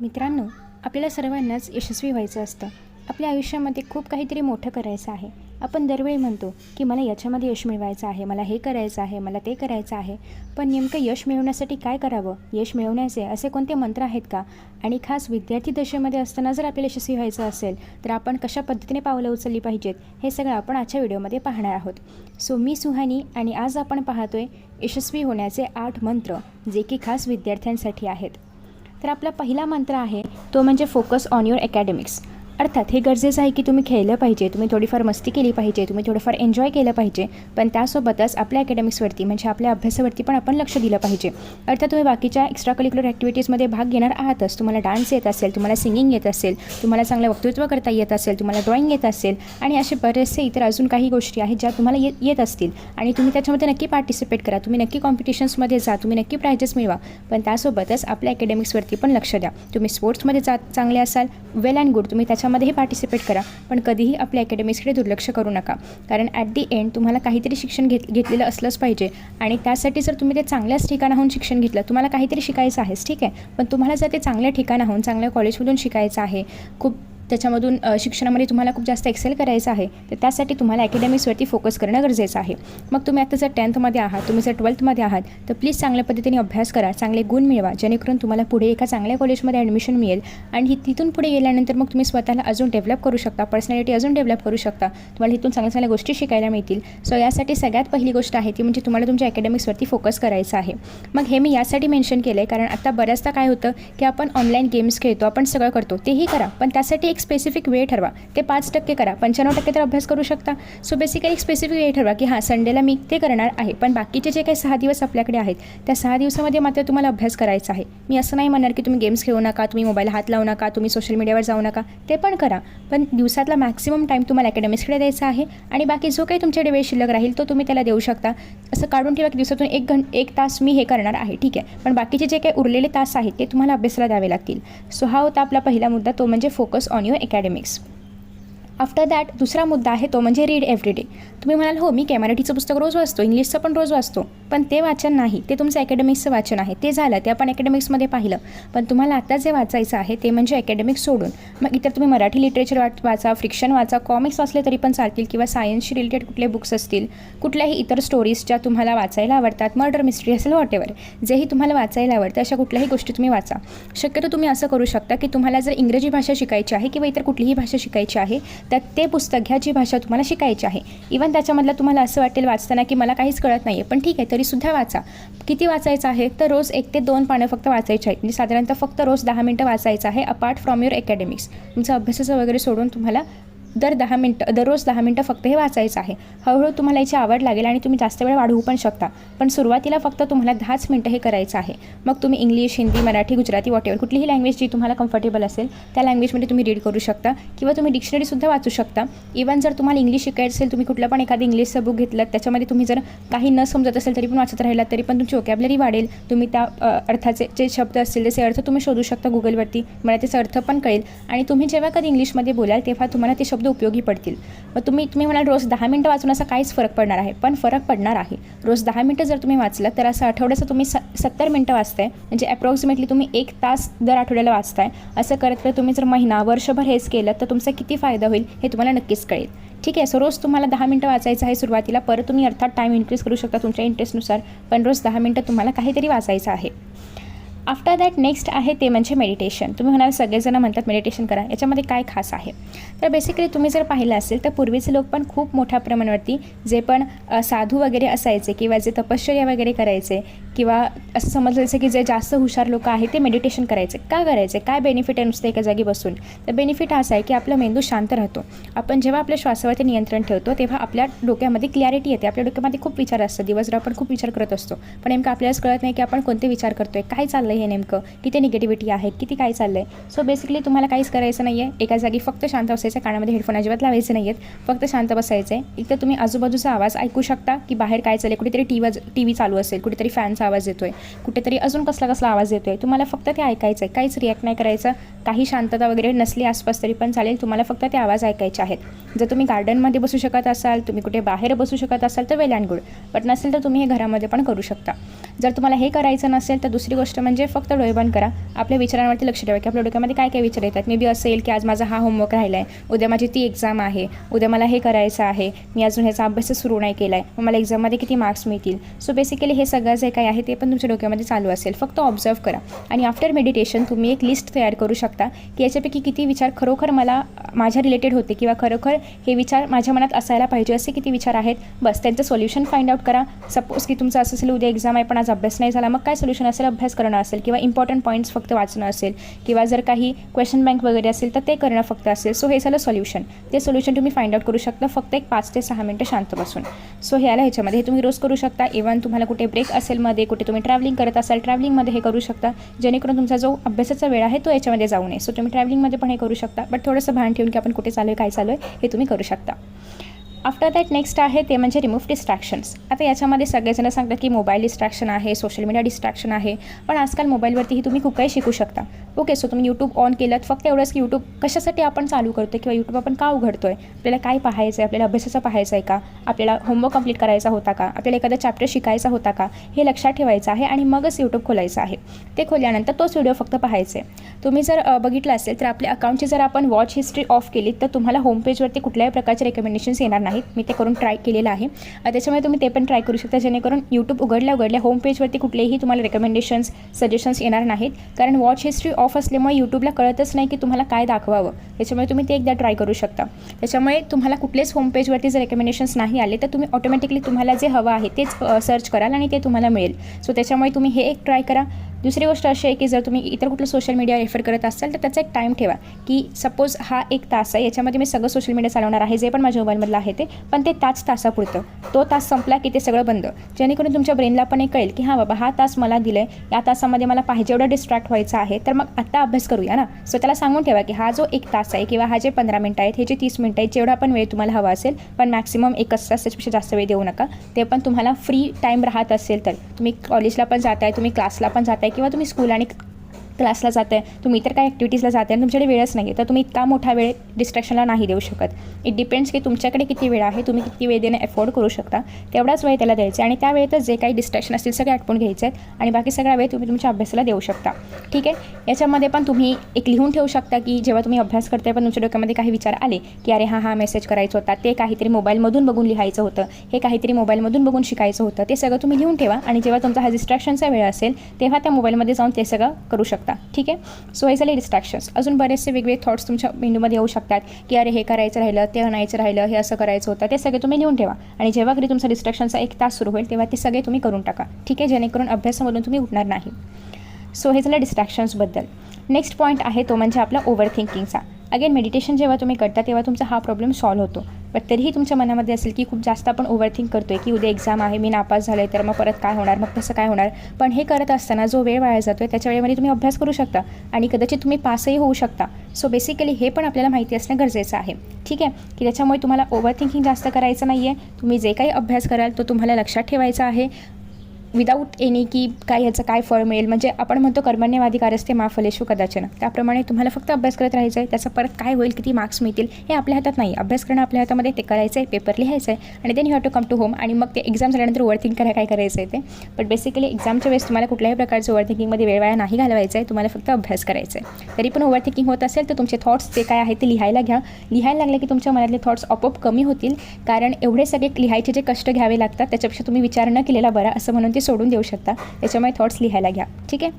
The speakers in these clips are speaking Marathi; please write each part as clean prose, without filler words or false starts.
मित्रांनो, आपल्याला सर्वांनाच यशस्वी व्हायचं असतं. आपल्या आयुष्यामध्ये खूप काहीतरी मोठं करायचं आहे. आपण दरवेळी म्हणतो की मला याच्यामध्ये यश मिळवायचं आहे, मला हे करायचं आहे, मला ते करायचं आहे. पण नेमकं यश मिळवण्यासाठी काय करावं? यश मिळवण्याचे असे कोणते मंत्र आहेत का? आणि खास विद्यार्थी दशेमध्ये असताना जर आपल्याला यशस्वी व्हायचं असेल तर आपण कशा पद्धतीने पावलं उचलली पाहिजेत, हे सगळं आपण आजच्या व्हिडिओमध्ये पाहणार आहोत. सो मी सुहानी आणि आज आपण पाहतोय यशस्वी होण्याचे 8 मंत्र, जे की खास विद्यार्थ्यांसाठी आहेत. तर आपला पहिला मंत्र आहे तो म्हणजे फोकस ऑन युअर अकॅडमिक्स. अर्थात हे गरजेचं आहे की तुम्ही खेळलं पाहिजे, तुम्ही थोडीफार मस्ती केली पाहिजे, तुम्ही थोडंफार एन्जॉय केलं पाहिजे, पण त्यासोबतच आपल्या अकॅडमिक्सवरती म्हणजे आपल्या अभ्यासावरती पण आपण लक्ष दिलं पाहिजे. अर्थात तुम्ही बाकीच्या एक्स्ट्रा करिक्युलर ॲक्टिव्हिटीजमध्ये भाग घेणार आहातच. तुम्हाला डान्स येत असेल, तुम्हाला सिंगिंग येत असेल, तुम्हाला चांगलं वक्तृत्व करता येत असेल, तुम्हाला ड्रॉइंग येत असेल आणि असे बरेचसे इतर अजून काही गोष्टी आहेत ज्या तुम्हाला येत असतील आणि तुम्ही त्याच्यामध्ये नक्की पार्टिसिपेट करा, तुम्ही नक्की कॉम्पिटिशन्समध्ये जा, तुम्ही नक्की प्राइजेस मिळवा. पण त्यासोबतच आपल्या अकॅडमिक्सवरती पण लक्ष द्या. तुम्ही स्पोर्ट्समध्ये चांगले असाल, वेल अँड गुड, तुम्ही त्याच्यामध्येही पार्टिसिपेट करा, पण कधीही आपल्या अकॅडमिक्सकडे दुर्लक्ष करू नका. कारण ॲट दी एंड तुम्हाला काहीतरी शिक्षण घेतलेलं असलंच पाहिजे आणि त्यासाठी जर तुम्ही ते चांगल्याच ठिकाणाहून शिक्षण घेतलं, तुम्हाला काहीतरी शिकायचं आहेच, ठीक आहे, पण तुम्हाला जर ते चांगल्या ठिकाणाहून चांगल्या कॉलेजमधून शिकायचं आहे, खूप त्याच्यामधून शिक्षणामध्ये तुम्हाला खूप जास्त एक्सेल करायचं आहे, तर त्यासाठी तुम्हाला अकॅडमिक्सवरती फोकस करणं गरजेचं आहे. मग तुम्ही आता जर 10th आहात, तुम्ही जर 12th आहात, तर प्लीज चांगल्या पद्धतीने अभ्यास करा, चांगले गुण मिळवा, जेणेकरून तुम्हाला पुढे एका चांगल्या कॉलेजमध्ये ॲडमिशन मिळेल आणि तिथून पुढे गेल्यानंतर मग तुम्ही स्वतःला अजून डेव्हलप करू शकता, पर्सनॅलिटी अजून डेव्हलप करू शकता, तुम्हाला इथून चांगल्या चांगल्या गोष्टी शिकायला मिळतील. सो यासाठी सगळ्यात पहिली गोष्ट आहे ती म्हणजे तुम्हाला तुमच्या अकॅडमिक्सवरती फोकस करायचं आहे. मग हे मी यासाठी मेन्शन केलं आहे कारण आता बऱ्याचदा काय होतं की आपण ऑनलाईन गेम्स खेळतो, आपण सगळं करतो, तेही करा, पण त्यासाठी एक स्पेसिफिक वेळ ठरवा. ते 5% करा, 95% तर अभ्यास करू शकता. सो बेसिकली एक स्पेसिफिक वेळ ठरवा की हां, संडेला मी ते करणार आहे, पण बाकीचे जे काही 6 दिवस आपल्याकडे आहेत त्या 6 दिवसामध्ये मात्र तुम्हाला अभ्यास करायचा आहे. मी असं नाही म्हणणार की तुम्ही गेम्स खेळू नका, तुम्ही मोबाईल हात लावू नका, तुम्ही सोशल मीडियावर जाऊ नका, ते पण करा, पण दिवसातला मॅक्सिमम टाईम तुम्हाला अकॅडमिक्सकडे द्यायचा आहे आणि बाकी जो काही तुमच्याकडे वेळ शिल्लक राहील तो तुम्ही त्याला देऊ शकता. असं काढून ठेवा की दिवसातून 1 तास मी हे करणार आहे, ठीक आहे, पण बाकीचे जे काही उरलेले तास आहेत ते तुम्हाला अभ्यासाला द्यावे लागतील. सो हा होता आपला पहिला मुद्दा, तो म्हणजे focus on your academics. After that दुसरा मुद्दा आहे तो म्हणजे रीड एव्हरी डे. तुम्ही म्हणाल हो, मी मराठीचं पुस्तक रोज वाचतो, इंग्लिशचं पण रोज वाचतो, पण ते वाचन नाही, ते तुमचं अकॅडमिक्सचं वाचन आहे. ते झालं, ते आपण अकॅडमिक्समध्ये पाहिलं, पण तुम्हाला आता जे वाचायचं आहे ते म्हणजे अकॅडमिक्स सोडून मग इतर तुम्ही मराठी लिटरेचर वाचा, फ्रिक्शन वाचा, कॉमिक्स वाचले तरी पण चालतील किंवा सायन्सशी रिलेटेड कुठले बुक्स असतील, कुठल्याही इतर स्टोरीज ज्या तुम्हाला वाचायला आवडतात, मर्डर मिस्ट्री असेल, वॉटेवर जेही तुम्हाला वाचायला आवडतं अशा कुठल्याही गोष्टी तुम्ही वाचा. शक्यतो तुम्ही असं करू शकता की तुम्हाला जर इंग्रजी भाषा शिकायची आहे किंवा इतर कुठलीही भाषा शिकायची आहे तर ते पुस्तक घ्या जी भाषा तुम्हाला शिकायची आहे. इवन त्याच्यामधलं तुम्हाला असं वाटेल वाचताना की मला काहीच कळत नाही आहे, पण ठीक आहे, तरीसुद्धा वाचा. किती वाचायचं आहे तर रोज 1 ते 2 पानं फक्त वाचायची आहेत, म्हणजे साधारणतः फक्त रोज 10 मिनटं वाचायचं आहे. अपार्ट फ्रॉम युअर अकॅडमिक्स, तुमचं अभ्यासाचं वगैरे सोडून तुम्हाला दररोज 10 मिनटं फक्त हे वाचायचं आहे. हळूहळू तुम्हाला याची आवड लागेल आणि तुम्ही जास्त वेळ वाढवू पण शकता, पण सुरुवातीला फक्त तुम्हाला 10च मिनटं हे करायचं आहे. मग तुम्ही इंग्लिश, हिंदी, मराठी, गुजराती, वॉटेवर कुठलीही लँग्वेज जी तुम्हाला कम्फर्टेबल असेल त्या लँग्वेजमध्ये तुम्ही रीड करू शकता किंवा तुम्ही डिक्शनरीसुद्धा वाचू शकता. इवन जर तुम्हाला इंग्लिश शिकायचं असेल, तुम्ही कुठलं पण एखादं इंग्लिशचं बुक घेतलं, त्याच्यामध्ये तुम्ही जर काही न समजत असेल तरी पण वाचत राहिलात तरी पण तुमची वोकॅब्युलरी वाढेल. तुम्ही त्या अर्थाचे जे शब्द असतील त्याचे अर्थ तुम्ही शोधू शकता गुगलवरती, मला त्याचा अर्थ पण कळेल आणि तुम्ही जेव्हा कधी इंग्लिशमध्ये बोलाल तेव्हा तुम्हाला ते शब्द उपयोगी पडतील. मग तुम्ही म्हणाल रोज 10 मिनटं वाचून असा काहीच फरक पडणार आहे, पण फरक पडणार आहे. रोज 10 मिनटं जर तुम्ही वाचलं तर असं आठवड्याचं तुम्ही 70 मिनटं वाचताय, म्हणजे अप्रॉक्सिमेटली तुम्ही 1 तास दर आठवड्याला वाचताय. असं करत तुम्ही जर महिना, वर्षभर हेच केलं तर तुमचा किती फायदा होईल हे तुम्हाला नक्कीच कळेल. ठीक आहे, सो रोज तुम्हाला 10 मिनटं वाचायचं आहे सुरुवातीला, परत तुम्ही अर्थात टाईम इन्क्रीज करू शकता तुमच्या इंटरेस्टनुसार, पण रोज 10 मिनटं तुम्हाला काहीतरी वाचायचं आहे. आफ्टर दॅट नेक्स्ट आहे ते म्हणजे मेडिटेशन. तुम्ही म्हणाल सगळेजण म्हणतात मेडिटेशन करा, याच्यामध्ये काय खास आहे? तर बेसिकली तुम्ही जर पाहिलं असेल तर पूर्वीचे लोक पण खूप मोठ्या प्रमाणावरती जे पण साधू वगैरे असायचे किंवा जे तपश्चर्या वगैरे करायचे किंवा असं समजलं जायचं की जे जास्त हुशार लोक आहेत ते मेडिटेशन करायचे. का करायचे? काय बेनिफिट आहे नुसतं एका जागी बसून? तर बेनिफिट असा आहे की आपला मेंदू शांत राहतो. आपण जेव्हा आपल्या श्वासावरती नियंत्रण ठेवतो तेव्हा आपल्या डोक्यामध्ये क्लॅरिटी येते. आपल्या डोक्यामध्ये खूप विचार असतात, दिवसभर आपण खूप विचार करत असतो, पण नेमकं आपल्यालाच कळत नाही की आपण कोणते विचार करतोय, काय चाललं हे नेमकं, किती निगेटिव्हिटी आहे, किती काय चाललं आहे. सो बेसिकली तुम्हाला काहीच करायचं नाही आहे, एका जागी फक्त शांत बसायचं, कानामध्ये हेडफोन अजिबात लावायचे नाही आहेत, फक्त शांत बसायचं आहे. एक तर तुम्ही आजूबाजूचा आवाज ऐकू शकता की बाहेर काय चाललं आहे, कुठेतरी टी व्ही चालू असेल, कुठेतरी फॅनचा आवाज येतो आहे, कुठेतरी अजून कसला आवाज येतो आहे, तुम्हाला फक्त ते ऐकायचं आहे, काहीच रिॲक्ट नाही करायचं. काही शांतता वगैरे नसली आसपास तरी पण चालेल, तुम्हाला फक्त ते आवाज ऐकायचे आहेत. जर तुम्ही गार्डनमध्ये बसू शकत असाल, तुम्ही कुठे बाहेर बसू शकत असाल तर वेल अँड गुड, बट नसेल तर तुम्ही हे घरामध्ये पण करू शकता. जर तुम्हाला हे करायचं नसेल तर दुसरी गोष्ट म्हणजे फक्त डोळे बंद करा, आपल्या विचारांवरती लक्ष ठेवा की आपल्या डोक्यामध्ये काय काय विचार येतात. मे बी असेल की आज माझा हा होमवर्क राहिला आहे, उद्या माझी ती एक्झाम आहे, उद्या मला हे करायचं आहे, मी अजून ह्याचा अभ्यासच सुरू नाही केला आहे, मग मला एक्झाममध्ये किती मार्क्स मिळतील. सो बेसिकली हे सगळं जे काही आहे ते पण तुमच्या डोक्यामध्ये चालू असेल. फक्त ऑब्झर्व करा आणि आफ्टर मेडिटेशन तुम्ही एक लिस्ट तयार करू शकता की याच्यापैकी किती विचार खरोखर मला माझ्या रिलेटेड होते किंवा खरोखर हे विचार माझ्या मनात असायला पाहिजे असे किती विचार आहेत. बस त्यांचं सोल्युशन फाइंड आउट करा. सपोज की तुमचं असं असेल उद्या एक्झाम आहे पण आज अभ्यास नाही झाला, मग काय सोल्युशन असेल, अभ्यास करणं असेल किंवा इम्पॉर्टंट पॉईंट्स फक्त वाचणं असेल किंवा जर काही क्वेश्चन बँक वगैरे असेल तर ते करणं फक्त असेल. सो हे झालं सोल्युशन. ते सोल्युशन तुम्ही फाइंड आउट करू शकता फक्त एक 5 ते 6 मिनटं शांत बसून. सो हे आलं ह्याच्यामध्ये, हे तुम्ही रोज करू शकता. इव्हन तुम्हाला कुठे ब्रेक असेल मध्ये, कुठे तुम्ही ट्रॅव्हलिंग करत असाल, ट्रॅव्हलिंगमध्ये हे करू शकता जेणेकरून तुमचा जो अभ्यासाचा वेळ आहे तो याच्यामध्ये जाऊ नये. सो तुम्ही ट्रॅव्हलिंगमध्ये पण हे करू शकता, बट थोडंसं भान ठेवून की आपण कुठे चालू आहे, काय चालू आहे हे तुम्ही करू शकता. आफ्टर दॅट नेक्स्ट आहे ते म्हणजे रिमूव्ह डिस्ट्रॅक्शन्स. आता याच्यामध्ये सगळेजण सांगतात की मोबाईल डिस्ट्रॅक्शन आहे, सोशल मीडिया डिस्ट्रॅक्शन आहे, पण आजकाल मोबाईलवरतीही तुम्ही खूप काही शिकू शकता. ओके, सो तुम्ही यूट्यूब ऑन केलं, फक्त एवढंच की यूट्यूब कशासाठी आपण चालू करतो किंवा यूट्यूब आपण का उघडतो आहे, आपल्याला काय पाहायचं आहे, आपल्याला अभ्यासाचं पाहायचं आहे का, आपल्याला होमवर्क कंप्लीट करायचा होता का, आपल्याला एखादा चॅप्टर शिकायचा होता का, हे लक्षात ठेवायचं आहे आणि मगच यूट्यूब खोलायचं आहे. ते खोलल्यानंतर तोच व्हिडिओ फक्त पाहायचे. तुम्ही जर बघितलं असेल तर आपल्या अकाउंटची जर आपण वॉच हिस्ट्री ऑफ केली तर तुम्हाला होम पेजवरती कुठल्याही प्रकारचे रेकमेंडेशन्स येणार नाहीत. मी ते करून ट्राय केलेलं आहे, त्याच्यामुळे तुम्ही ते पण ट्राय करू शकता जेणेकरून यूट्यूब उघडल्या होम पेजवरती कुठलेही तुम्हाला रेकमेंडेशन्स सजेशन्स येणार नाहीत. कारण वॉच हिस्ट्री ऑफ असल्यामुळे यूट्यूबला कळतच नाही की तुम्हाला काय दाखवावं. त्याच्यामुळे तुम्ही ते एकदा ट्राय करू शकता. त्याच्यामुळे तुम्हाला कुठलेच होम पेजवरती जर रेकमेंडेशन्स नाही आले तर तुम्ही ऑटोमॅटिकली तुम्हाला जे हवं आहे तेच सर्च कराल आणि ते तुम्हाला मिळेल. सो त्याच्यामुळे तुम्ही हे एक ट्राय करा. दुसरी गोष्ट अशी आहे की जर तुम्ही इतर कुठलं सोशल मीडिया रेफर करत असाल तर त्याचा एक टाईम ठेवा की सपोज हा 1 तास आहे, याच्यामध्ये मी सगळं सोशल मीडिया चालवणार आहे जे पण माझ्या मोबाईलमधलं आहे ते, पण ते त्याच तासापुरतं. तो तास संपला की ते सगळं बंद, जेणेकरून तुमच्या ब्रेनला पण एक कळेल की हां बाबा हा तास मला दिला आहे, या तासामध्ये मला पाहिजे एवढं डिस्ट्रॅक्ट व्हायचं आहे, तर मग आत्ता अभ्यास करूया ना. सो त्याला सांगून ठेवा की हा जो 1 तास आहे किंवा हा जे 15 मिनटं आहेत, हे जे 30 मिनटं आहेत, जेवढा पण वेळ तुम्हाला हवा असेल, पण मॅक्सिमम 1 तास, त्याच्यापेक्षा जास्त वेळ देऊ नका. ते पण तुम्हाला फ्री टाईम राहत असेल तर, तुम्ही कॉलेजला पण जाताय, तुम्ही क्लासला पण जाताय किंवा तुम्ही स्कूल आणि क्लासला जात आहे, तुम्ही इतर काही ॲक्टिव्हिटीजला जात आहे आणि तुमच्याकडे वेळच नाही आहे, तर तुम्ही इतका मोठा वेळ डिस्ट्रॅक्शनला नाही देऊ शकत. इट डिपेंड्स की तुमच्याकडे किती वेळ आहे, तुम्ही किती वेळ देणं अफोर्ड करू शकता, तेवढाच वेळ त्याला द्यायचा आणि त्या वेळेतच जे काही डिस्ट्रॅक्शन असतील सगळे आटपून घ्यायचे आहेत आणि बाकी सगळा वेळ तुम्ही तुमच्या अभ्यासाला देऊ शकता. ठीक आहे, याच्यामध्ये पण तुम्ही एक लिहून ठेवू शकता की जेव्हा तुम्ही अभ्यास करताय पण तुमच्या डोक्यामध्ये काही विचार आले की अरे हा मेसेज करायचा होता, ते काहीतरी मोबाईलमधून बघून लिहायचं होतं, हे काहीतरी मोबाईलमधून बघून शिकायचं होतं, ते सगळं तुम्ही लिहून ठेवा आणि जेव्हा तुमचा हा डिस्ट्रॅक्शनचा वेळ असेल तेव्हा त्या मोबाईलमध्ये जाऊन ते सगळं करू शकता. ठीक आहे, सो हे झाले डिस्ट्रॅक्शन्स. अजून बरेचसे वेगवेगळे थॉट्स तुमच्या मेंदूमध्ये येऊ शकतात की अरे हे करायचं राहिलं, ते आणायचं राहिलं, हे असं करायचं होतं, ते सगळे तुम्ही लिहून ठेवा आणि जेव्हा कधी तुमचा डिस्ट्रॅक्शनचा 1 तास सुरू होईल तेव्हा ते सगळे तुम्ही करून टाका. ठीक आहे, जेणेकरून अभ्यासामधून तुम्ही उठणार नाही. सो हे झालं डिस्ट्रॅक्शन्सबद्दल. नेक्स्ट पॉईंट आहे तो म्हणजे आपला ओव्हर थिंकिंगचा. अगेन मेडिटेशन जेव्हा तुम्ही करता तेव्हा तुमचा हा प्रॉब्लेम सॉल्व्ह होतो, बट तरीही तुमच्या मनामध्ये असेल की खूप जास्त आपण ओव्हर थिंक करतो आहे की उद्या एक्झाम आहे, मी नापास झाले तर मग परत काय होणार, मग तसं काय होणार. पण हे करत असताना जो वेळ वाया जातो आहे त्याच्या वेळेमध्ये तुम्ही अभ्यास करू शकता आणि कदाचित तुम्ही पासही होऊ शकता. सो बेसिकली हे पण आपल्याला माहिती असणं गरजेचं आहे. ठीक आहे, की त्याच्यामुळे तुम्हाला ओव्हर थिंकिंग जास्त करायचं नाही आहे. तुम्ही जे काही अभ्यास कराल तो तुम्हाला लक्षात ठेवायचा आहे विदाऊट एनी की काय ह्याचं काय फळ मिळेल. म्हणजे आपण म्हणतो कर्मण्यवाधिकारस्ते मा फलेषु कदाचन, त्याप्रमाणे तुम्हाला फक्त अभ्यास करत राहायचं आहे. त्याचं परत काय होईल, किती मार्क्स मिळतील हे आपल्या हातात नाही. अभ्यास करणं आपल्या हातामध्ये, ते करायचं आहे, पेपर लिहायचं आहे आणि then you have to come to home आणि मग ते एक्झाम झाल्यानंतर ओव्हरथिंक करा काय करायचं आहे ते. बट बेसिकली एक्झामच्या वेळेस तुम्हाला कुठल्याही प्रकारचं ओव्हरथिंकिंगमध्ये वेळ वाया नाही घालवायचं आहे, तुम्हाला फक्त अभ्यास करायचा आहे. तरी पण ओव्हरथिंकिंग होत असेल तर तुमचे थॉट्स जे काय आहेत ते लिहायला घ्या. लिहायला लागले की तुमच्या मनातले थॉट्स आपोआप कमी होतील, कारण एवढे सगळे लिहायचे जे कष्ट घ्यावे लागतात त्याच्यापेक्षा तुम्ही विचार न केलेला बरा असं म्हणून ते सोडून देऊ शकता. त्याच्यामुळे थॉट्स लिहायला घ्या. ठीक आहे,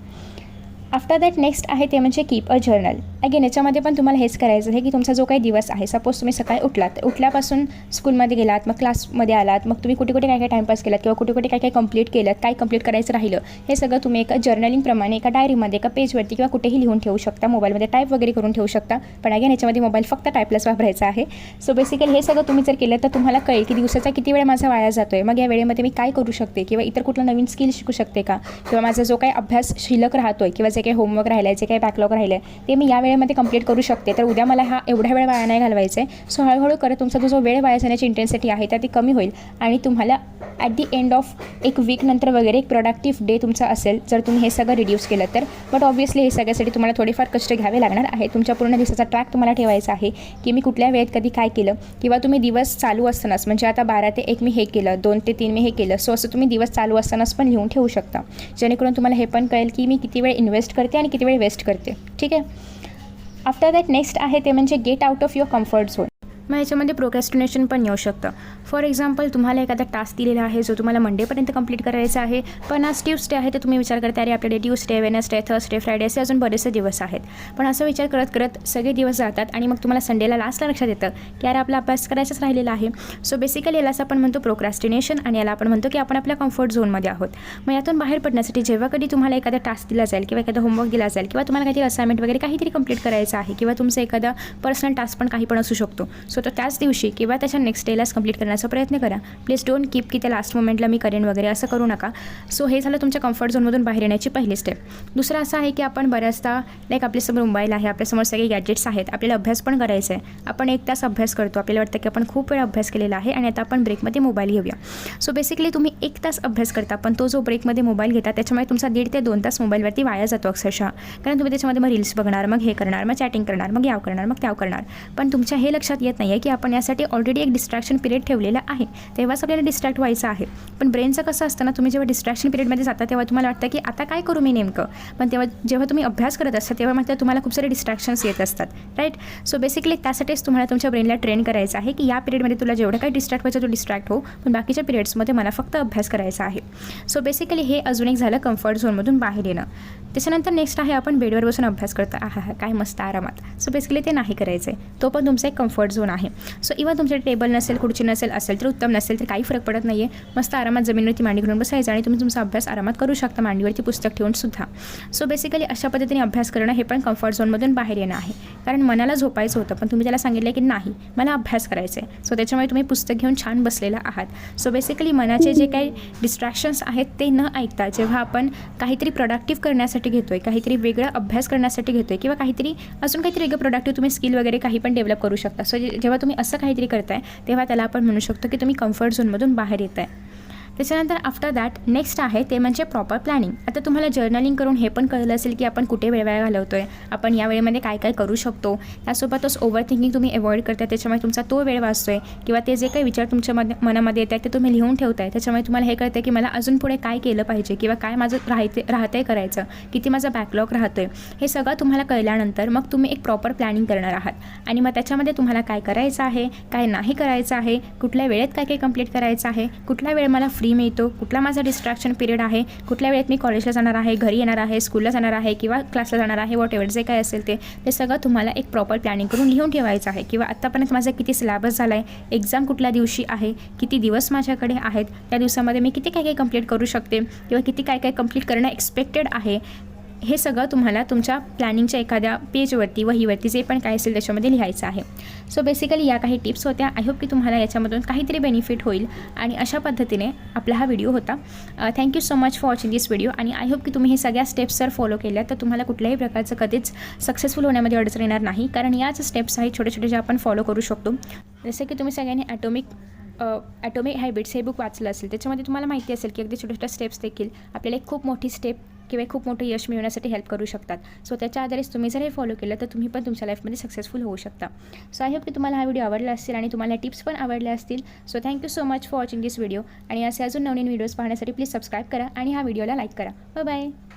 आफ्टर दॅट नेक्स्ट आहे ते म्हणजे कीप अ जर्नल. अगेन याच्यामध्ये पण तुम्हाला हेच करायचं आहे की तुमचा जो काही दिवस आहे, सपोज तुम्ही सकाळी उठलात, उठल्यापासून स्कूलमध्ये गेलात, मग क्लासमध्ये आलात, मग तुम्ही कुठे कुठे काय काय टाईमपास केलात किंवा कुठे कुठे काय काय कंप्लीट केलं, काय कंप्लीट करायचं राहिलं, हे सगळं तुम्ही एका जर्नलिंगप्रमाणे एका डायरीमध्ये, एका पेजवरती किंवा कुठेही लिहून ठेवू शकता. मोबाईलमध्ये टाईप वगैरे करून ठेवू शकता, पण अगेन याच्यामध्ये मोबाईल फक्त टाईपलाच वापरायचा आहे. सो बेसिकली हे सगळं तुम्ही जर केलं तर तुम्हाला कळेल की दिवसाचा किती वेळ माझा वाया जातो आहे, मग या वेळेमध्ये मी काय करू शकते किंवा इतर कुठलं नवीन स्किल शिकू शकते का, किंवा माझा जो काही अभ्यास शिल्लक राहतो आहे किंवा जे जे काही होमवर्क राहिलं आहे, जे काही बॅकलॉग राहिलं आहे ते मी या वेळेमध्ये कंप्लीट करू शकते, तर उद्या मला एवढा वेळ वाया नाही घालवायचा आहे. सो हळूहळू करत तुमचा जो वेळ वाया जाण्याची इंटेन्सिटी आहे ती कमी होईल आणि तुम्हाला ॲट दी एंड ऑफ एक वीक नंतर वगैरे एक प्रोडक्टिव्ह डे तुमचा असेल जर तुम्ही हे सगळं रिड्यूस केलं तर. बट ऑब्व्हियसली हे सगळ्यासाठी तुम्हाला थोडेफार कष्ट घ्यावे लागणार आहे. तुमच्या पूर्ण दिवसाचा ट्रॅक तुम्हाला ठेवायचा आहे की मी कुठल्या वेळेत कधी काय केलं, किंवा तुम्ही दिवस चालू असतानाच म्हणजे आता 12 ते 1 मी हे केलं, 2 ते 3 मी हे केलं. सो असं तुम्ही दिवस चालू असतानाच पण लिहून ठेवू शकता, जेणेकरून तुम्हाला हे पण कळेल की मी किती वेळ इन्व्हेस्ट करते आणि किती वेळ वेस्ट करते. ठीक आहे. आफ्टर दॅट नेक्स्ट आहे ते म्हणजे get out of your comfort zone. मग याच्यामध्ये प्रोक्रॅस्टिनेशन पण येऊ शकतं. फॉर एक्झाम्पल तुम्हाला एखादा टास्क दिलेला आहे जो तुम्हाला मंडेपर्यंत कंप्लीट करायचा आहे, पण आज ट्यूसडे आहे तर तुम्ही विचार करता अरे आपल्याकडे ट्यूसडे, वेनसडे, थर्सडे, फ्रायडे असे अजून बरेचसे दिवस आहेत. पण असं विचार करत करत सगळे दिवस जातात आणि मग तुम्हाला संडेला लास्टला लक्षात येतं की यार आपला अभ्यास करायचाच राहिलेला आहे. सो बेसिकली यालाच आपण म्हणतो प्रोक्रॅस्टिनेशन आणि याला आपण म्हणतो की आपण आपल्या कम्फर्ट झोनमध्ये आहोत. मग यातून बाहेर पडण्यासाठी जेव्हा कधी तुम्हाला एखादा टास्क दिला जाईल किंवा एखादा होमवर्क दिला जाईल किंवा तुम्हाला काहीतरी असाइनमेंट वगैरे काहीतरी कंप्लीट करायचं आहे किंवा तुमचं एखादा पर्सनल टास्क पण काही पण असू शकतो, सो तो त्याच दिवशी किंवा त्याच्या नेक्स्ट डेलाच कंप्लीट करण्याचा प्रयत्न करा. प्लीज डोंट कीप की त्या लास्ट मोमेंटला मी करेन वगैरे असं करू नका. सो हे झालं तुमच्या कम्फर्ट झोनमधून बाहेर येण्याची पहिली स्टेप. दुसरं असं आहे की आपण बऱ्याचदा लाईक आपल्यासमोर मोबाईल आहे, आपल्यासमोर सगळे गॅजेट्स आहेत, आपल्याला अभ्यास पण करायचा आहे. आपण 1 तास अभ्यास करतो, आपल्याला वाटतं की आपण खूप वेळ अभ्यास केलेला आहे आणि आता आपण ब्रेकमध्ये मोबाईल घेऊया. सो बेसिकली तुम्ही 1 तास अभ्यास करता, पण तो जो ब्रेकमध्ये मोबाईल घेता त्याच्यामुळे तुमचा 1.5 ते 2 तास मोबाईलवरती वाया जातो अक्षरशः. कारण तुम्ही त्याच्यामध्ये मग रील्स बघणार, मग हे करणार, मग चॅटिंग करणार, मग याव करणार, मग त्याव करणार. पण तुमच्या हे लक्षात येत नाही आहे की आपण यासाठी ऑलरेडी एक डिस्ट्रॅक्शन पिरियड ठेवलेला आहे, तेव्हाच आपल्याला डिस्ट्रॅक्ट व्हायचं आहे. पण ब्रेनचं कसं असतं ना, तुम्ही जेव्हा डिस्ट्रॅक्शन पिरियडमध्ये जाता तेव्हा तुम्हाला वाटतं की आता काय करू मी नेमकं, पण तेव्हा जेव्हा तुम्ही अभ्यास करत असता तेव्हा मात्र तुम्हाला खूप सारे डिस्ट्रॅक्शन्स येत असतात, राईट. सो बेसिकली त्यासाठीच तुम्हाला तुमच्या ब्रेनला ट्रेन करायचं आहे की या पिरियडमध्ये तुला जेवढं काही डिस्ट्रॅक्ट व्हायचं तो डिस्ट्रॅक्ट हो, पण बाकीच्या पिरियड्समध्ये मला फक्त अभ्यास करायचा आहे. सो बेसिकली हे अजून एक झालं कम्फर्ट झोनमधून बाहेर येणं. त्याच्यानंतर नेक्स्ट आहे आपण बेडवर बसून अभ्यास करतो, काय मस्त आरामात. सो बेसिकली ते नाही करायचं आहे, तो पण तुमचा एक कम्फर्ट झोन आहे. सो इव्हन तुमच्या टेबल नसेल, खुर्ची नसेल, असेल तर उत्तम, नसेल तर काही फरक पडत नाही आहे. मस्त आरामात जमिनीवरती मांडी घालून बसायचं आणि तुम्ही तुमचा अभ्यास आरामात करू शकता, मांडीवरती पुस्तक ठेवून सुद्धा. सो बेसिकली अशा पद्धतीने अभ्यास करणं हे पण कम्फर्ट झोनमधून बाहेर येणं आहे. कारण मनाला झोपायचं होतं पण तुम्ही त्याला सांगितलं की नाही मला अभ्यास करायचा आहे, सो त्याच्यामुळे तुम्ही पुस्तक घेऊन छान बसलेला आहात. सो बेसिकली मनाचे जे काही डिस्ट्रॅक्शन्स आहेत ते न ऐकता जेव्हा आपण काहीतरी प्रोडक्टिव्ह करण्यासाठी घेतोय, काहीतरी वेगळा अभ्यास करण्यासाठी घेतोय किंवा काहीतरी अजून काहीतरी वेगळं प्रोडक्टिव्ह तुम्ही स्किल वगैरे काही पण डेव्हलप करू शकता. सो जेव्हा तुम्ही असं काहीतरी करताय तेव्हा त्याला आपण म्हणू शकतो की तुम्ही कम्फर्ट झोनमधून बाहेर येत आहे. त्याच्यानंतर आफ्टर दॅट नेक्स्ट आहे ते म्हणजे प्रॉपर प्लॅनिंग. आता तुम्हाला जर्नलिंग करून हे पण कळलं असेल की आपण कुठे वेळ घालवतो आहे, आपण या वेळेमध्ये काय काय करू शकतो. त्यासोबतच ओव्हर थिंकिंग तुम्ही अवॉइड करताय, त्याच्यामुळे तुमचा तो वेळ वाचतो आहे किंवा ते जे काही विचार तुमच्या मनामध्ये येत आहेत ते तुम्ही लिहून ठेवताय, त्याच्यामुळे तुम्हाला हे कळतं की मला अजून पुढे काय केलं पाहिजे किंवा काय माझं राहतंय करायचं, किती माझा बॅकलॉग राहतोय. हे सगळं तुम्हाला कळल्यानंतर मग तुम्ही एक प्रॉपर प्लॅनिंग करणार आहात आणि मग त्याच्यामध्ये तुम्हाला काय करायचं आहे, काय नाही करायचं आहे, कुठल्या वेळेत काय काय कंप्लीट करायचं आहे, कुठल्या वेळ मला फ्री मिळतो, कुठला माझा डिस्ट्रॅक्शन पिरियड आहे, कुठल्या वेळेत मी कॉलेजला जाणार आहे, घरी येणार आहे, स्कूलला जाणार आहे किंवा क्लासला जाणार आहे, वॉट एव्हर जे काय असेल ते सगळं तुम्हाला एक प्रॉपर प्लॅनिंग करून लिहून ठेवायचं आहे. किंवा आत्तापर्यंत माझा किती सिलेबस झाला आहे, एक्झाम कुठल्या दिवशी आहे, किती दिवस माझ्याकडे आहेत, त्या दिवसामध्ये मी किती काय काय कंप्लीट करू शकते किंवा किती काय काय कंप्लीट करणं एक्सपेक्टेड आहे, हे सगळं तुम्हाला तुमच्या प्लॅनिंगच्या एखाद्या पेजवरती, वहीवरती जे पण काय असेल त्याच्यामध्ये लिहायचं आहे. सो बेसिकली या काही टिप्स होत्या. आय होप की तुम्हाला याच्यामधून काहीतरी बेनिफिट होईल आणि अशा पद्धतीने आपला हा व्हिडिओ होता. Thank you so much for watching this video आणि आय होप की तुम्ही हे सगळ्या स्टेप्स जर फॉलो केल्या तर तुम्हाला कुठल्याही प्रकारचं कधीच सक्सेसफुल होण्यामध्ये अडचण येणार नाही. कारण याच स्टेप्स आहेत छोटे छोटे जे आपण फॉलो करू शकतो. जसे की तुम्ही सगळ्यांनी ॲटॉमिक हॅबिट्स हे बुक वाचलं असेल, त्याच्यामध्ये तुम्हाला माहिती असेल की अगदी छोट्या छोट्या स्टेप्स देखील आपल्याला एक खूप मोठी स्टेप किंवा खूप मोठं यश मिळवण्यासाठी हेल्प करू शकतात. सो त्याच्या आधारेच तुम्ही जर हे फॉलो केलं तर तुम्ही पण तुमच्या लाईफमध्ये सक्सेसफुल होऊ शकता. सो आय होप की तुम्हाला हा व्हिडिओ आवडला असेल आणि तुम्हाला टिप्स पण आवडल्या असतील. So thank you so much for watching this video आणि असे अजून नवीन व्हिडिओज पाहण्यासाठी प्लीज सबस्क्राईब करा आणि हा व्हिडिओला लाईक करा. Bye bye.